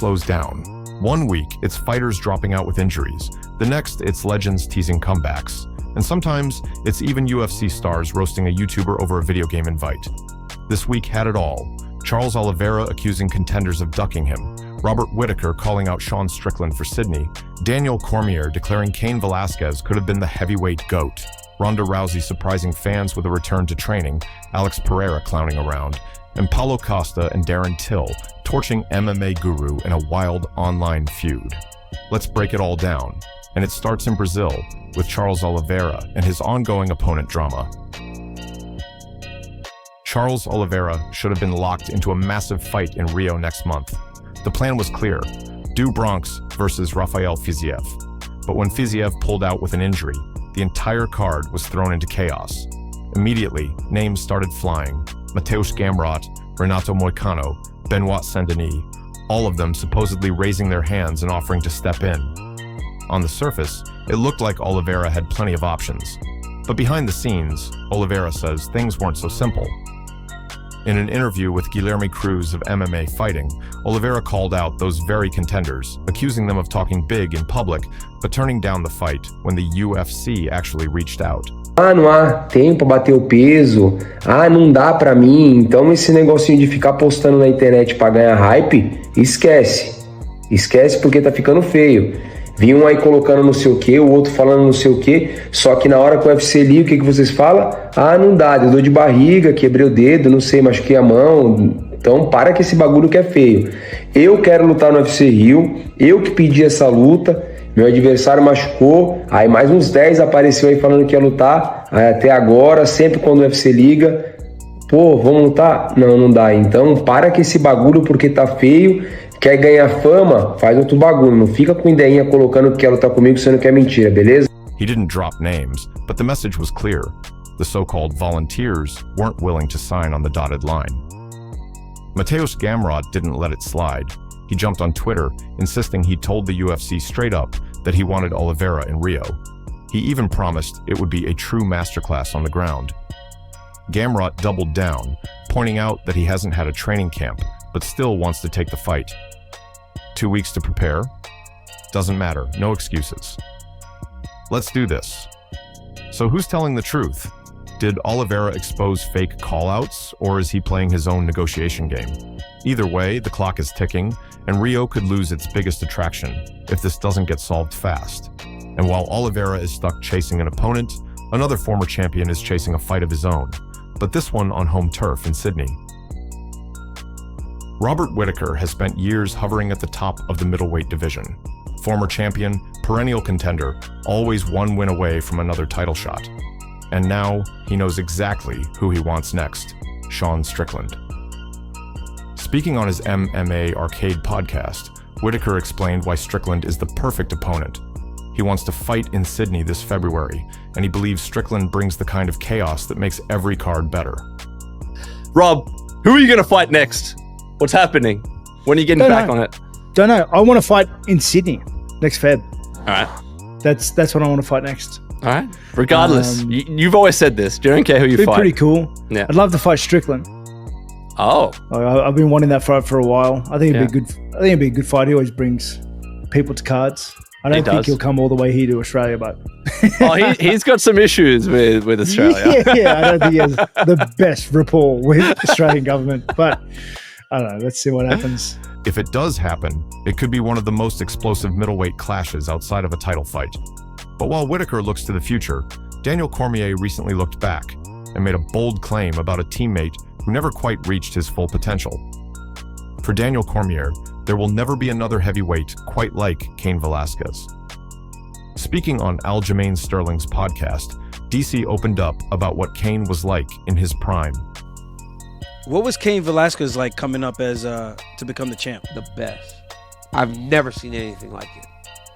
slows down. One week, it's fighters dropping out with injuries. The next, it's legends teasing comebacks. And sometimes, it's even UFC stars roasting a YouTuber over a video game invite. This week had it all. Charles Oliveira accusing contenders of ducking him, Robert Whittaker calling out Sean Strickland for Sydney, Daniel Cormier declaring Cain Velasquez could have been the heavyweight GOAT, Ronda Rousey surprising fans with a return to training, Alex Pereira clowning around, and Paulo Costa and Darren Till torching MMA Guru in a wild online feud. Let's break it all down, and it starts in Brazil with Charles Oliveira and his ongoing opponent drama. Charles Oliveira should have been locked into a massive fight in Rio next month. The plan was clear, do Bronx versus Rafael Fiziev. But when Fiziev pulled out with an injury, the entire card was thrown into chaos. Immediately, names started flying. Mateusz Gamrot, Renato Moicano, Benoit Saint-Denis, all of them supposedly raising their hands and offering to step in. On the surface, it looked like Oliveira had plenty of options. But behind the scenes, Oliveira says things weren't so simple. In an interview with Guilherme Cruz of MMA Fighting, Oliveira called out those very contenders, accusing them of talking big in public, but turning down the fight when the UFC actually reached out. Não há tempo pra bater o peso. Não dá pra mim. Então esse negocinho de ficar postando na internet pra ganhar hype, esquece. Esquece porque tá ficando feio. Vi um aí colocando não sei o que, o outro falando não sei o que, só que na hora que o UFC liga, o que vocês falam? Não dá, deu dor de barriga, quebrei o dedo, não sei, machuquei a mão. Então para que esse bagulho que é feio. Eu quero lutar no UFC Rio, eu que pedi essa luta, meu adversário machucou, aí mais uns 10 apareceu aí falando que ia lutar, aí até agora, sempre quando o UFC liga, pô, vamos lutar? Não dá, então para que esse bagulho porque tá feio. Quer ganhar fama? Faz outro bagulho. Não fica com ideinha colocando que quer lutar comigo sendo que é mentira, beleza? He didn't drop names, but the message was clear. The so-called volunteers weren't willing to sign on the dotted line. Mateusz Gamrot didn't let it slide. He jumped on Twitter, insisting he told the UFC straight up that he wanted Oliveira in Rio. He even promised it would be a true masterclass on the ground. Gamrot doubled down, pointing out that he hasn't had a training camp, but still wants to take the fight. 2 weeks to prepare? Doesn't matter, no excuses. Let's do this. So who's telling the truth? Did Oliveira expose fake callouts, or is he playing his own negotiation game? Either way, the clock is ticking, and Rio could lose its biggest attraction if this doesn't get solved fast. And while Oliveira is stuck chasing an opponent, another former champion is chasing a fight of his own, but this one on home turf in Sydney. Robert Whittaker has spent years hovering at the top of the middleweight division. Former champion, perennial contender, always one win away from another title shot. And now, he knows exactly who he wants next, Sean Strickland. Speaking on his MMA Arcade podcast, Whittaker explained why Strickland is the perfect opponent. He wants to fight in Sydney this February, and he believes Strickland brings the kind of chaos that makes every card better. Rob, who are you going to fight next? What's happening? When are you getting back on it? Don't know. I want to fight in Sydney next Feb. All right. That's what I want to fight next. All right. Regardless, you've always said this. You don't care who you fight. Pretty cool. Yeah. I'd love to fight Strickland. Oh. I've been wanting that fight for a while. I think it'd be good. I think it'd be a good fight. He always brings people to cards. I don't think he'll come all the way here to Australia, but he's got some issues with Australia. Yeah, I don't think he has the best rapport with Australian government, but I don't know. Let's see what happens. If it does happen, it could be one of the most explosive middleweight clashes outside of a title fight. But while Whittaker looks to the future, Daniel Cormier recently looked back and made a bold claim about a teammate who never quite reached his full potential. For Daniel Cormier, there will never be another heavyweight quite like Cain Velasquez. Speaking on Aljamain Sterling's podcast, DC opened up about what Cain was like in his prime. What was Cain Velasquez like coming up as to become the champ? The best. I've never seen anything like it.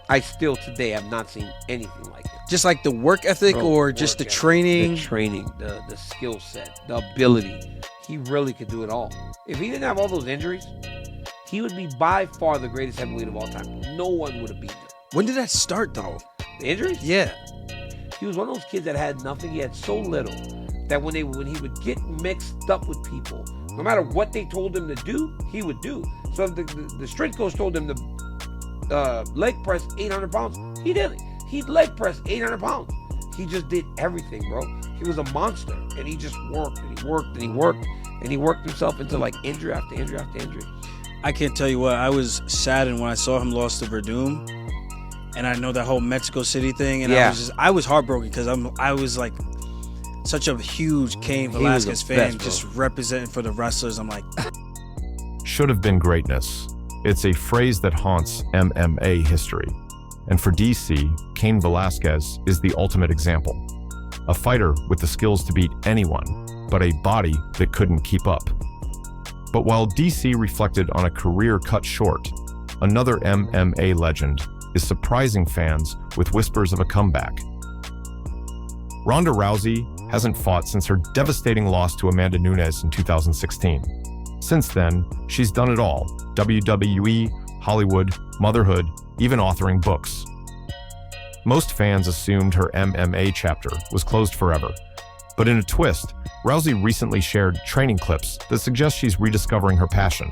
I still today have not seen anything like it. Just like the work ethic or just the training? The training, the skill set, the ability. He really could do it all. If he didn't have all those injuries, he would be by far the greatest heavyweight of all time. No one would have beaten him. When did that start, though? The injuries? Yeah. He was one of those kids that had nothing. He had so little that when he would get mixed up with people No matter what they told him to do, he would do. So if the strength coach told him to leg press 800 pounds, he did it. He'd leg press 800 pounds. He just did everything, bro. He was a monster, and he just worked, and he worked, and he worked, and he worked himself into like injury after injury after injury. I can't tell you what, I was saddened when I saw him lost to Verdum, and I know that whole Mexico City thing, and I was heartbroken because I was like such a huge Cain Velasquez fan, just representing for the wrestlers. I'm like, should have been greatness. It's a phrase that haunts MMA history. And for DC, Cain Velasquez is the ultimate example. A fighter with the skills to beat anyone, but a body that couldn't keep up. But while DC reflected on a career cut short, another MMA legend is surprising fans with whispers of a comeback. Ronda Rousey hasn't fought since her devastating loss to Amanda Nunes in 2016. Since then, she's done it all: WWE, Hollywood, motherhood, even authoring books. Most fans assumed her MMA chapter was closed forever. But in a twist, Rousey recently shared training clips that suggest she's rediscovering her passion.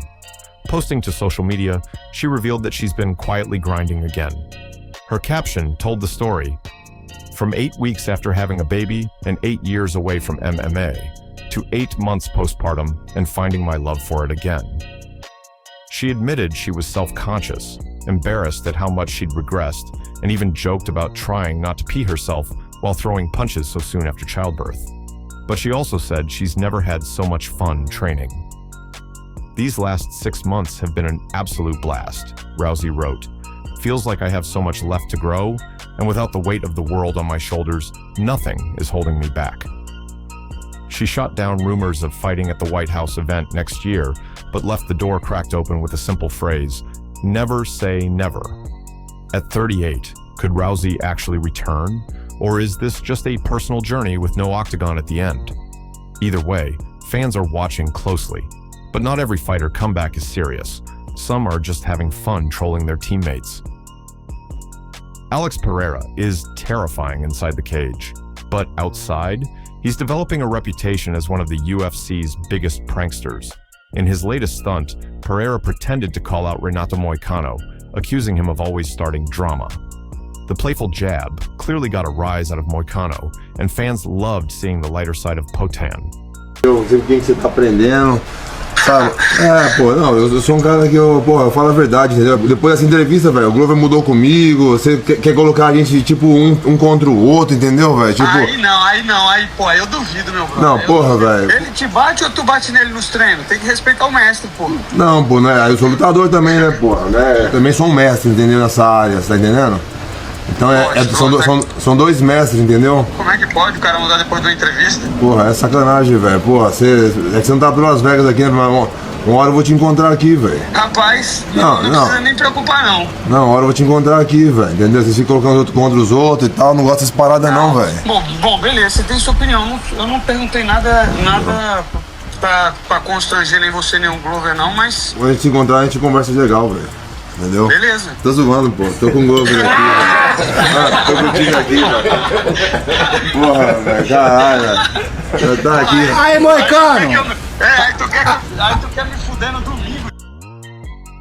Posting to social media, she revealed that she's been quietly grinding again. Her caption told the story: from 8 weeks after having a baby and 8 years away from MMA, to 8 months postpartum and finding my love for it again. She admitted she was self-conscious, embarrassed at how much she'd regressed, and even joked about trying not to pee herself while throwing punches so soon after childbirth. But she also said she's never had so much fun training. These last 6 months have been an absolute blast, Rousey wrote. Feels like I have so much left to grow, and without the weight of the world on my shoulders, nothing is holding me back. She shot down rumors of fighting at the White House event next year, but left the door cracked open with a simple phrase: never say never. At 38, could Rousey actually return? Or is this just a personal journey with no octagon at the end? Either way, fans are watching closely. But not every fighter comeback is serious. Some are just having fun trolling their teammates. Alex Pereira is terrifying inside the cage. But outside, he's developing a reputation as one of the UFC's biggest pranksters. In his latest stunt, Pereira pretended to call out Renato Moicano, accusing him of always starting drama. The playful jab clearly got a rise out of Moicano, and fans loved seeing the lighter side of Potan. Eu sei o que você tá aprendendo, sabe? Eu sou cara que eu falo a verdade, entendeu? Depois dessa entrevista, velho, o Glover mudou comigo, você quer colocar a gente, tipo, um contra o outro, entendeu, velho? Tipo... Aí, pô, eu duvido, meu brother. Não, porra, velho. Ele te bate ou tu bate nele nos treinos? Tem que respeitar o mestre, pô. Não, pô, né? Eu sou lutador também, né, porra, né? Também sou um mestre, entendeu, nessa área, você tá entendendo? Então são dois mestres, entendeu? Como é que pode o cara mudar depois de uma entrevista? Porra, é sacanagem, velho. Porra, você não tá pelas Vegas aqui, né? Uma hora eu vou te encontrar aqui, velho. Rapaz, não precisa nem preocupar, não. Não, uma hora eu vou te encontrar aqui, velho. Entendeu? Vocês ficam colocando outro contra os outros e tal. Não gosto dessas paradas, não, velho. Bom, beleza, você tem sua opinião. Eu não perguntei nada pra constranger nem você, nem o Glover, não, mas... Quando a gente se encontrar, a gente conversa legal, velho. Entendeu? Beleza. Tô zoando, pô. Tô com o Glover aqui, velho. Tô contigo aqui, velho. Porra, velho. Caralho, velho. Tá aqui. Aí, Moicano! Aí tu quer me fuder no domingo.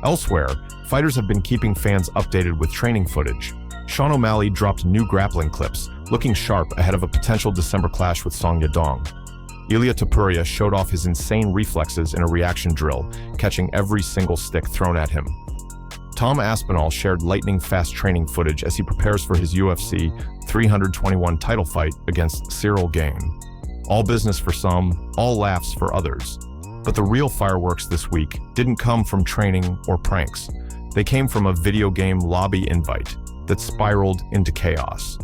Elsewhere, fighters have been keeping fans updated with training footage. Sean O'Malley dropped new grappling clips, looking sharp ahead of a potential December clash with Song Yadong. Ilia Topuria showed off his insane reflexes in a reaction drill, catching every single stick thrown at him. Tom Aspinall shared lightning-fast training footage as he prepares for his UFC 321 title fight against Cyril Gane. All business for some, all laughs for others. But the real fireworks this week didn't come from training or pranks. They came from a video game lobby invite that spiraled into chaos.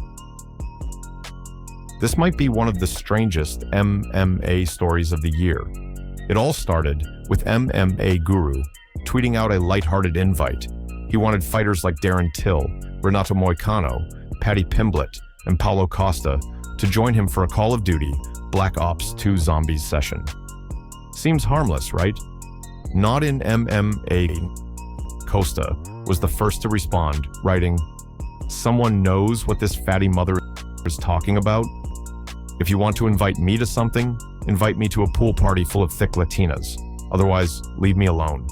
This might be one of the strangest MMA stories of the year. It all started with MMA Guru tweeting out a lighthearted invite. He wanted fighters like Darren Till, Renato Moicano, Paddy Pimblett, and Paulo Costa to join him for a Call of Duty Black Ops 2 Zombies session. Seems harmless, right? Not in MMA. Costa was the first to respond, writing, "Someone knows what this fatty mother is talking about? If you want to invite me to something, invite me to a pool party full of thick Latinas. Otherwise, leave me alone.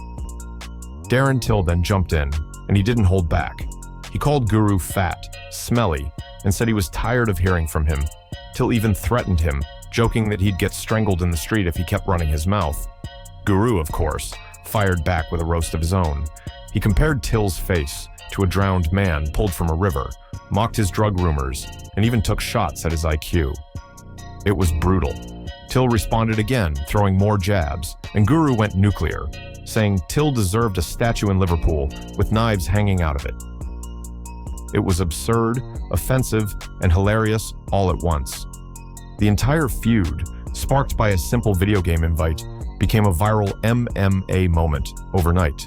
Darren Till then jumped in, and he didn't hold back. He called Guru fat, smelly, and said he was tired of hearing from him. Till even threatened him, joking that he'd get strangled in the street if he kept running his mouth. Guru, of course, fired back with a roast of his own. He compared Till's face to a drowned man pulled from a river, mocked his drug rumors, and even took shots at his IQ. It was brutal. Till responded again, throwing more jabs, and Guru went nuclear, saying Till deserved a statue in Liverpool with knives hanging out of it. It was absurd, offensive, and hilarious all at once. The entire feud, sparked by a simple video game invite, became a viral MMA moment overnight.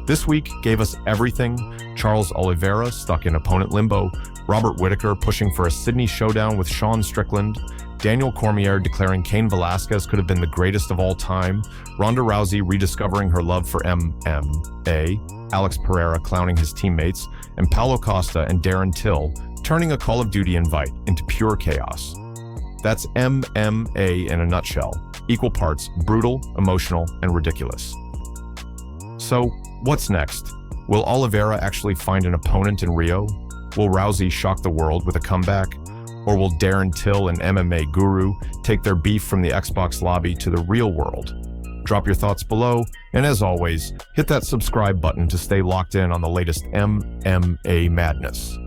This week gave us everything: Charles Oliveira stuck in opponent limbo, Robert Whittaker pushing for a Sydney showdown with Sean Strickland, Daniel Cormier declaring Cain Velasquez could have been the greatest of all time, Ronda Rousey rediscovering her love for MMA, Alex Pereira clowning his teammates, and Paulo Costa and Darren Till turning a Call of Duty invite into pure chaos. That's MMA in a nutshell, equal parts brutal, emotional, and ridiculous. So, what's next? Will Oliveira actually find an opponent in Rio? Will Rousey shock the world with a comeback? Or will Darren Till and MMA Guru take their beef from the Xbox lobby to the real world? Drop your thoughts below, and as always, hit that subscribe button to stay locked in on the latest MMA madness.